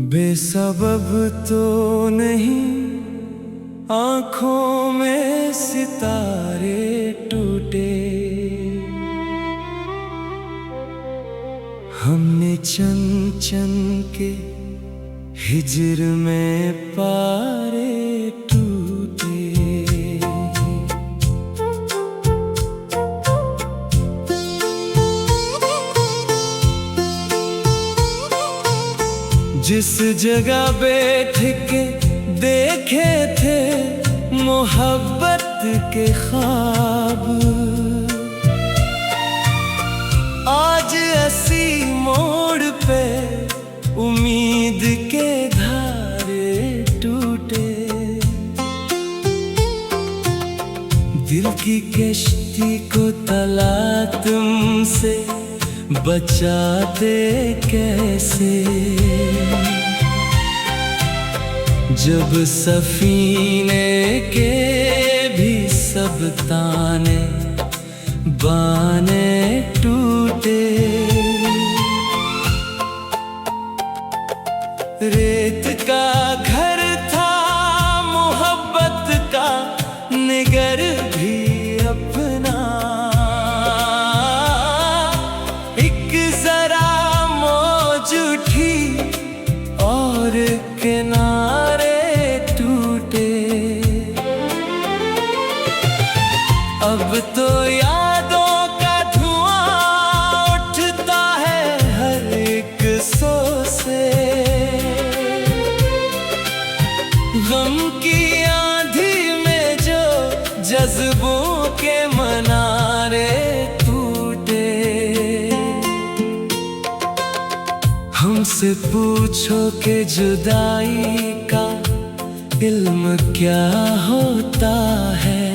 बेसबब तो नहीं आँखों में सितारे टूटे, हमने चन चन के हिजर में पारे टूटे। जिस जगह बैठ के देखे थे मोहब्बत के ख्वाब, आज ऐसी मोड़ पे उम्मीद के धारे टूटे। दिल की कश्ती को तला तुमसे बचाते कैसे, जब सफीने के भी सब ताने बाने टूटे। रेत का घर था मोहब्बत का निगर भी अपना, एक जरा मौज उठी और किनारे टूटे। अब तो यादों का धुआं उठता है हर एक सो से, गम की आंधी में जो जज्बों के मनारे टूटे। हमसे पूछो कि जुदाई का इल्म क्या होता है,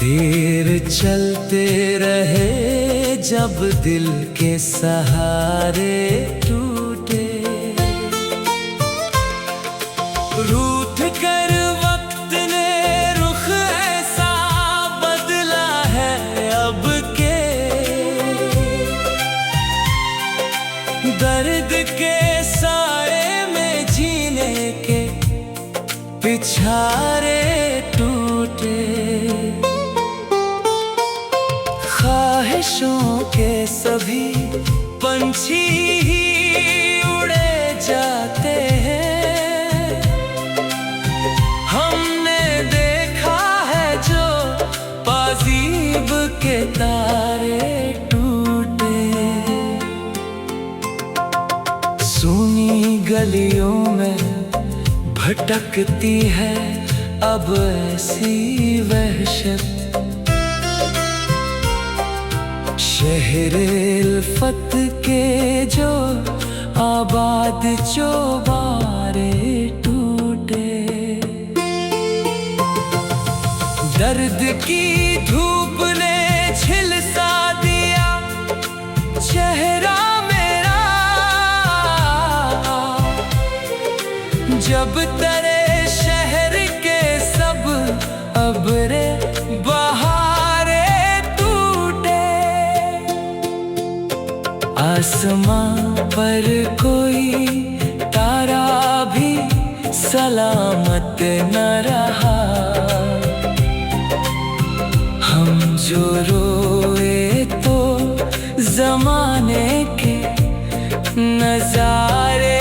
देर चलते रहे जब दिल के सहारे टूटे। रूठ कर वक्त ने रुख ऐसा बदला है अब के, दर्द के साए में जीने के पिछारे टूटे। ख्वाहिशों के सभी पंछी ही उड़े जाते हैं, हमने देखा है जो पाजीब के तारे टूटे। सूनी गलियों में भटकती है अब ऐसी वहशत, शहरे उल्फत के जो आबाद चौबारे टूटे। दर्द की धूप ने झिलसा दिया चेहरा मेरा, जब तेरे शहर के सब अबरे बहारे टूटे। आसमां पर कोई तारा भी सलामत न रहा, हम जो रोए तो जमाने के नजारे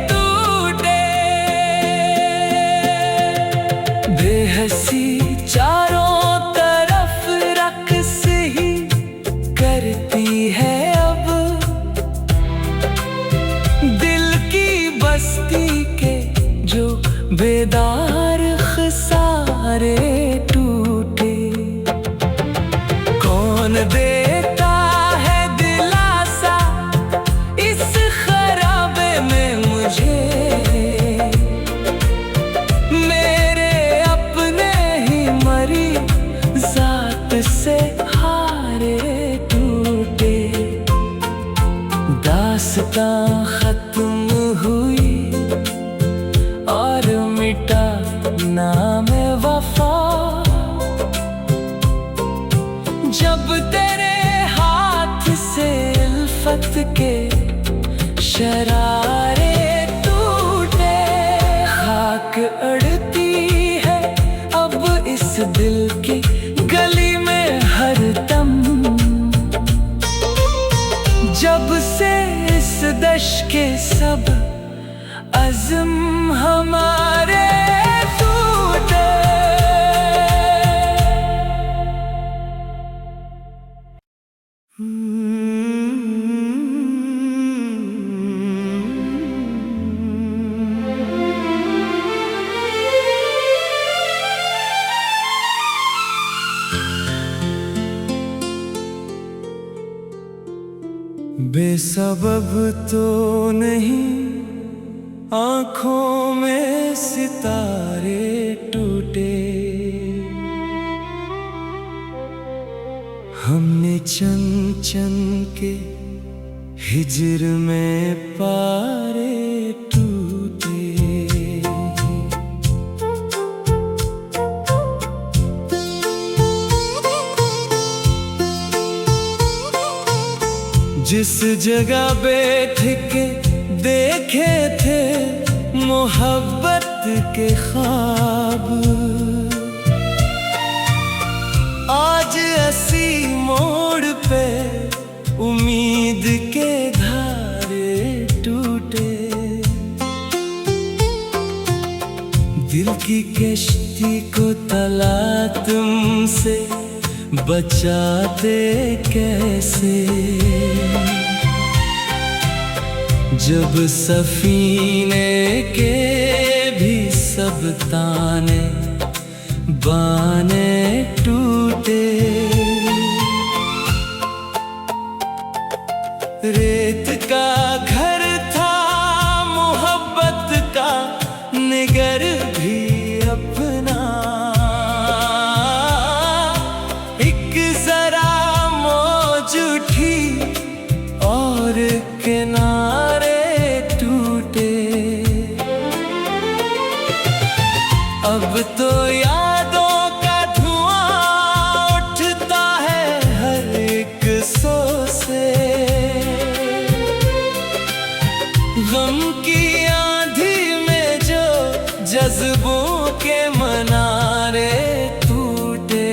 टूटे। बेहसी चारों तरफ रक्स ही करती है अब, दिल की बस्ती के जो बेदार खसारे टूटे। कौन देता है दिलासा इस खराबे में मुझे, मेरे अपने ही मरी जात से हारे टूटे। दास्तां खत्म हुई और मिटा नाम वफा। जब तेरे हाथ से उल्फत के शरारे टूटे, खाक अड़ती है अब इस दिल की गली में हर दम। जब से इस दश के सब अज़्म हमारे टूटे। बेसबब तो नहीं आँखों में सितारे टूटे, हमने चन चन के हिजर में पारे टूटे। जिस जगह बैठ के देखे थे मोहब्बत के ख्वाब, आज ऐसी मोड़ पे उम्मीद के धारे टूटे। दिल की कश्ती को तला तुमसे बचाते कैसे, जब सफीने के भी सब ताने बाने टूटे। रेत का घर था मोहब्बत का निगर भी अपना, एक जरा मौज उठी और किनारे टूटे। अब तो यादों का धुआं उठता है हर एक सो से, गम की आंधी में जो जज्बों के मनारे टूटे।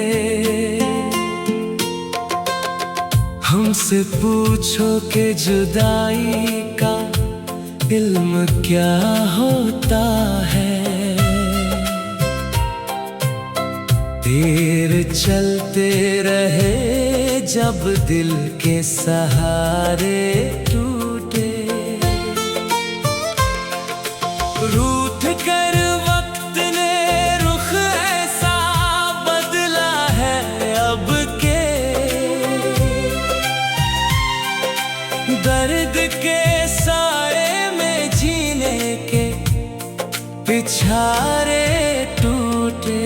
हमसे पूछो कि जुदाई का इल्म क्या होता है, देर चलते रहे जब दिल के सहारे टूटे। रूठ कर वक्त ने रुख ऐसा बदला है अब के, दर्द के साए में जीने के पिछारे टूटे।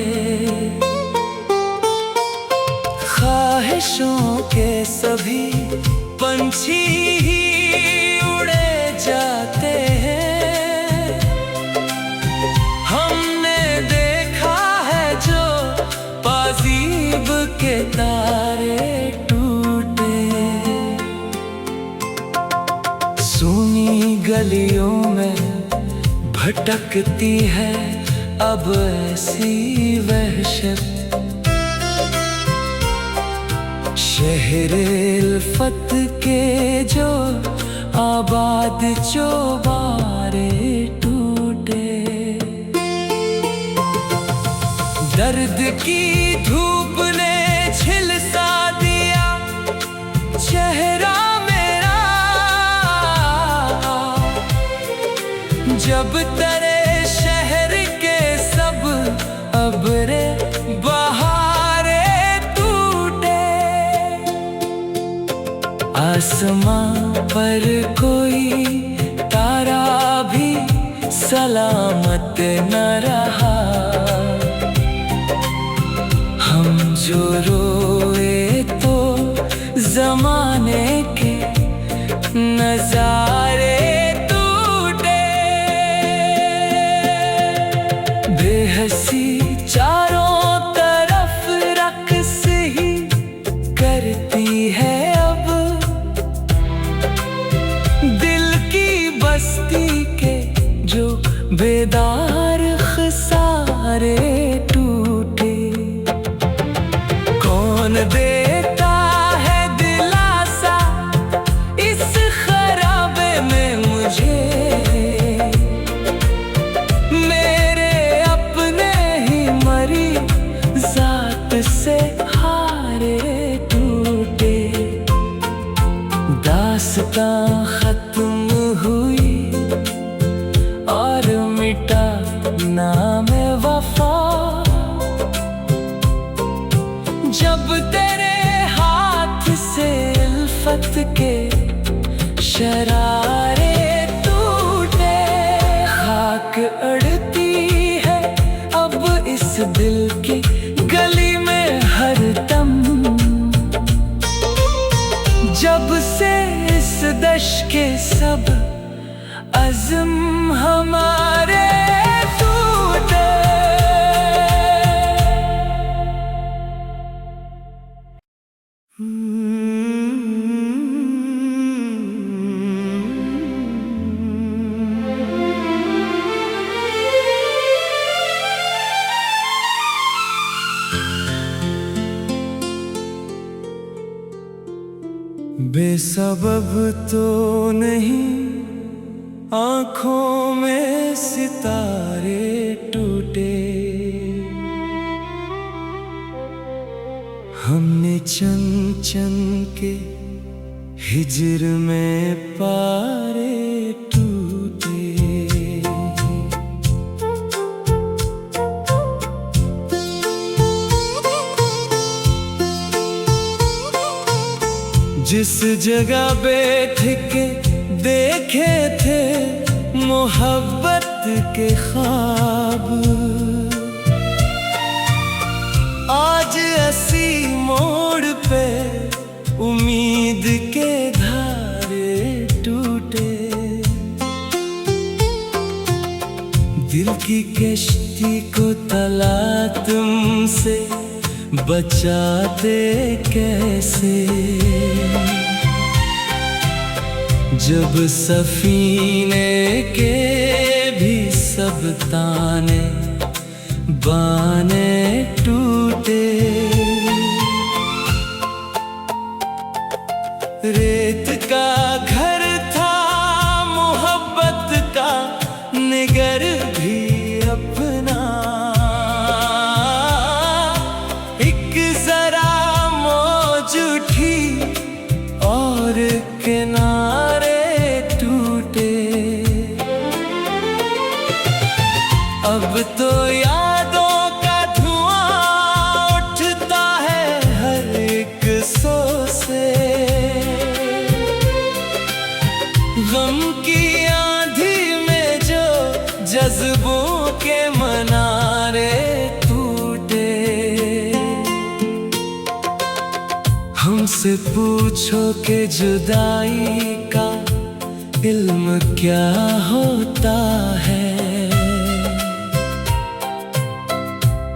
ख्वाहिशों के सभी पंछी ही उड़े जाते हैं, हमने देखा है जो पाजीब के तारे टूटे। सूनी गलियों में भटकती है अब ऐसी वहशत, शहरे उल्फत के जो आबाद चौबारे टूटे। दर्द की धूप ने झिलसा दिया चेहरा मेरा, जब तेरे शहर के सब अबरे बहारे टूटे। आसमां पर कोई तारा भी सलामत न रहा, हम जो रोए तो ज़माने के नज़ारे बेदार खसारे टूटे। कौन देता है दिलासा इस खराबे में मुझे, मेरे अपने ही मरी जात से हारे टूटे। दास्तां खत्म हुई और मिटा नाम वफा, जब तेरे हाथ से उल्फत के शरारे टूटे। खाक अड़ती है अब इस दिल की गली में हर दम, जब से इस दश के सब अज़्म हमारे टूटे। बेसबब तो नहीं आँखों में सितारे टूटे, हमने चन चन के हिजर में पारे टूटे। जिस जगह बैठ के देखे थे मोहब्बत के ख्वाब, आज ऐसी मोड़ पे उम्मीद के धारे टूटे। दिल की कश्ती को तला तुमसे बचाते कैसे, जब सफीने के भी सब ताने बाने टूटे। रेत का घर था मोहब्बत का निगर भी अपना, एक जरा मौज उठी और किनारे टूटे। अब तो यादों का धुआं उठता है हर एक सो से, गम की आंधी में जो जज्बों के मनारे टूटे। हमसे पूछो कि जुदाई का इल्म क्या होता है,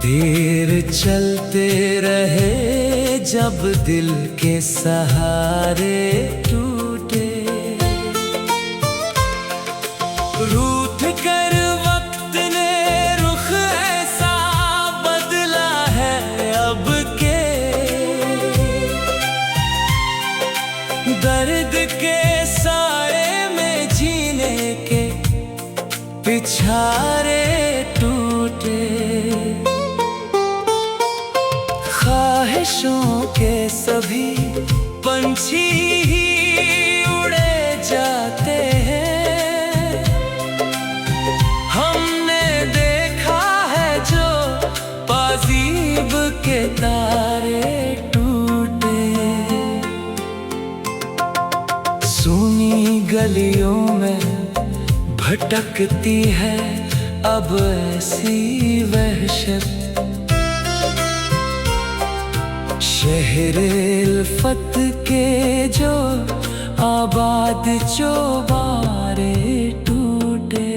तीर चलते रहे जब दिल के सहारे टूटे। रूठ कर वक्त ने रुख ऐसा बदला है अब के, दर्द के साए में जीने के पिछारे टूटे। ख्वाहिशों के सभी पंछी ही उड़े जाते हैं, हमने देखा है जो पाजीब के तारे टूटे। सूनी गलियों में भटकती है अब ऐसी वहशत, शहरे उल्फत के जो आबाद चौबारे टूटे।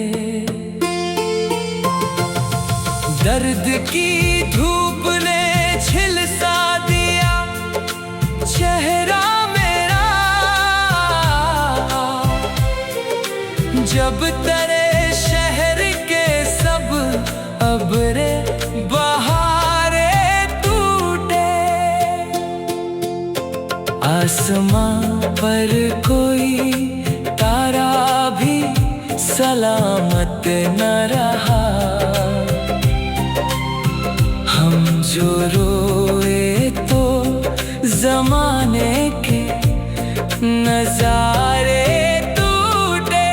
दर्द की धूप ने झिलसा दिया चेहरा मेरा, जब तेरे शहर के आसमां पर कोई तारा भी सलामत न रहा। हम जो रोए तो जमाने के नजारे टूटे।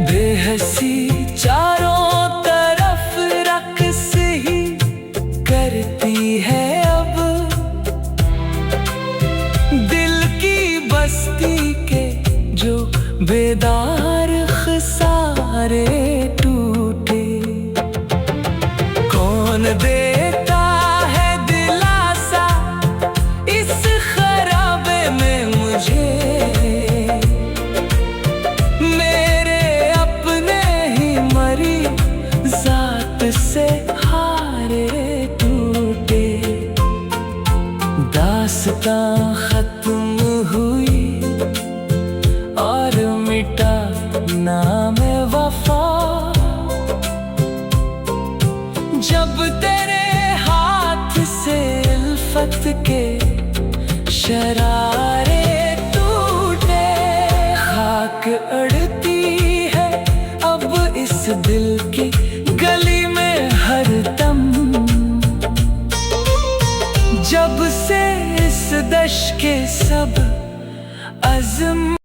बेहसी चारों तरफ रक्स ही करती है अब। दिल की बस्ती के जो बेदार खसारे टूटे। कौन देता है दिलासा इस खराबे में मुझे। मेरे अपने ही मरी जात से हारे टूटे। दास्तां खत्म हुई और मिटा नाम वफा। जब तेरे हाथ से उल्फत के शरारे टूटे। खाक अड़ती है अब इस दिल की गली में हर दम। जब से इस दश के सब अज़्म